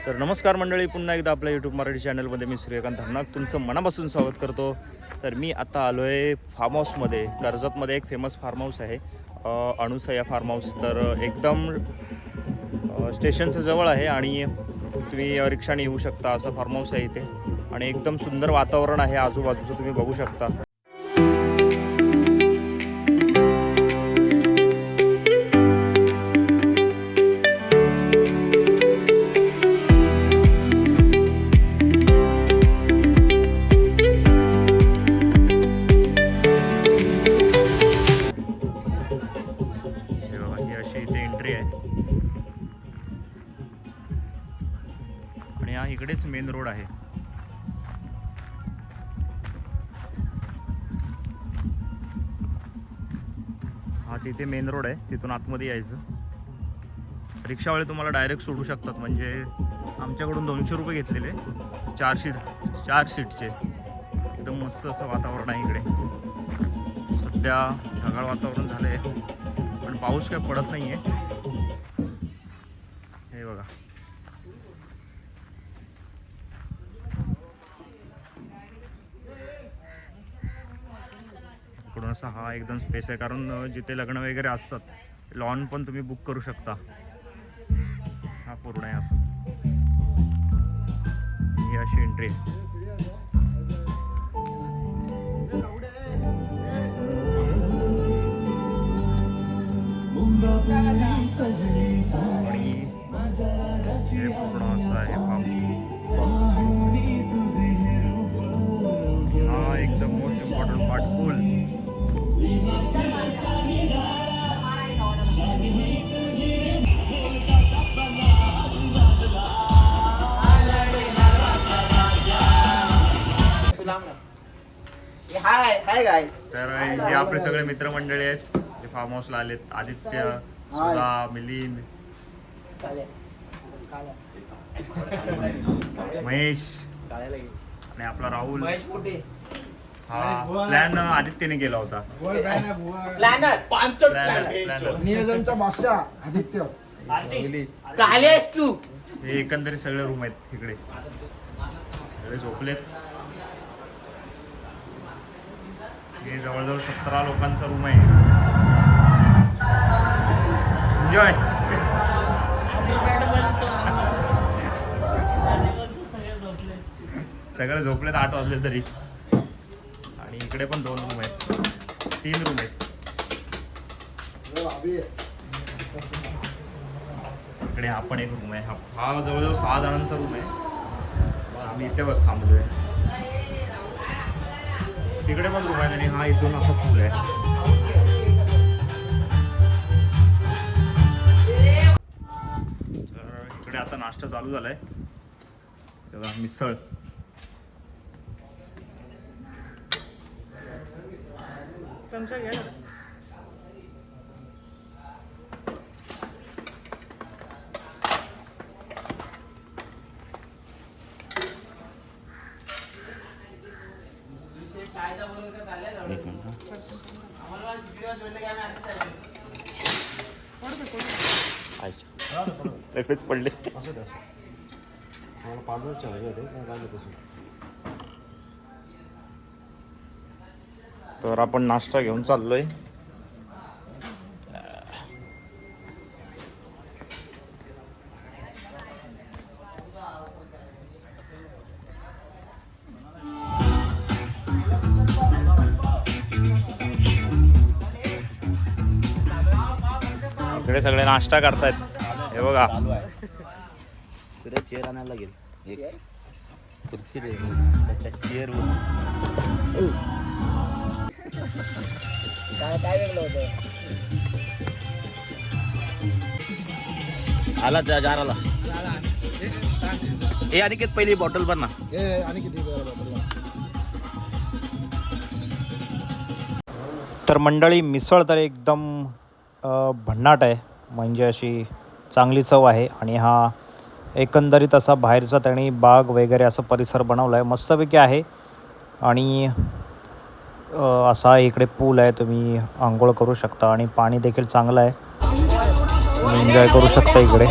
तर नमस्कार मंडळी, पुन्हा एकदा आपल्या यूट्यूब मराठी चॅनलमध्ये मी सूर्यकांत हरनाग तुमचं मनापासून स्वागत करतो. तर मी आता आलो आहे फार्म हाऊसमध्ये. कर्जतमध्ये एक फेमस फार्म हाऊस आहे, अणुसया फार्म हाऊस. तर एकदम स्टेशनचं जवळ आहे आणि तुम्ही रिक्षाने येऊ शकता. असं फार्म हाऊस आहे इथे आणि एकदम सुंदर वातावरण आहे आजूबाजूचं, तुम्ही बघू शकता. आणि हा इकडेच मेन रोड आहे. हा तिथे मेन रोड आहे, तिथून आतमध्ये यायचं. रिक्षावाले तुम्हाला डायरेक्ट सोडू शकतात. म्हणजे आमच्याकडून 200 रुपये घेतलेले, 4 सीटचे. एकदम मस्त असं वातावरण आहे इकडे. सध्या ढगाळ वातावरण झालं आहे, पण पाऊस काय पडत नाही आहे. हे बघा, इकडून असा हा एकदम स्पेस आहे, कारण जिथे लग्न वगैरे असतात लॉन पण तुम्ही बुक करू शकता. हा पूर्ण आहे असं. ही अशी एंट्री आहे. आणि हे पूर्ण असं आहे फार्म. हा एकदम मोस्ट इम्पॉर्टंट पार्ट, पूल. तर हे आपले सगळे मित्रमंडळी आहेत जे फार्म हाऊसला आलेत. आदित्य, सुधा, मिलिंद, महेश आणि आपला राहुल. हा प्लॅन आदित्यने केला होता. नियोजनचा बादशाह आदित्य. हे एकंदरीत सगळे रूम आहेत इकडे. सगळे झोपलेत. हे जवळजवळ 17 लोकांचा रूम आहे. एन्जॉय. सगळे झोपलेत 8 वाजले तरी. आणि इकडे पण 2 रूम आहेत, 3 रूम आहेत. इकडे हा पण एक रूम आहे. हा जवळजवळ 6 जणांचा रूम आहे. आम्ही इथे बस थांबलोय. तिकडे पण रूम आहे आणि हा इथून असा पूल आहे. तर इकडे आता नाश्ता चालू झालाय. तेव्हा मिसळ. चमचा घ्या ना. सगळेच पडले. तर आपण नाश्ता घेऊन चाललोय. इकडे सगळे नाश्ता करतायत. हे बघा, चेअर आणायला लागेल. एक खुर्ची रे, चेअर काय वेगळं होतं. आला जार आला. हे अनिकेत पहिली बॉटल पण ना. तर मंडळी, मिसळ तर एकदम भन्नाट आहे. म्हणजे अशी चांगली चव आहे. आणि हा एकंदरीत असा बाहेरचा त्यांनी बाग वगैरे असं परिसर बनवला आहे, मस्तपैकी आहे. आणि असा इकडे पूल आहे, तुम्ही आंघोळ करू शकता आणि पाणी देखील चांगलं आहे, तुम्ही एन्जॉय करू शकता इकडे.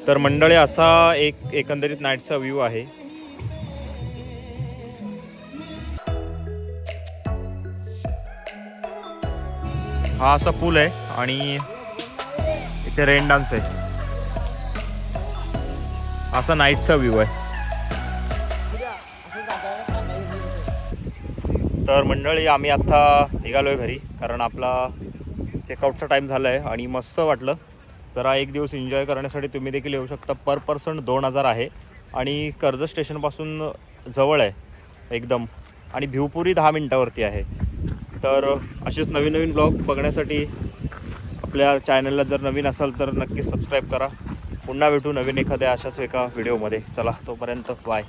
तर मंडळी असा एक एकंदरीत नाईटचा व्ह्यू आहे. हा असा पूल आहे आणि इथे रेन डान्स आहे. असा नाईटचा व्ह्यू आहे. तर मंडळी आम्ही आता निघालोय घरी, कारण आपला चेकआउटचा टाईम झाला आहे आणि मस्त वाटलं. जरा एक दिवस एन्जॉय करण्यासाठी तुम्ही देखील येऊ शकता. पर पर्सन 2000 आहे आणि कर्जत स्टेशनपासून जवळ आहे एकदम, आणि भिवपुरी 10 मिनटावरती आहे. तर असेच नवीन नवीन ब्लॉग बघण्यासाठी आपल्या चॅनलला जर नवीन असाल तर नक्की सबस्क्राईब करा. पुन्हा भेटू नवीन एखाद्या अशाच एका व्हिडिओमध्ये. चला तोपर्यंत बाय.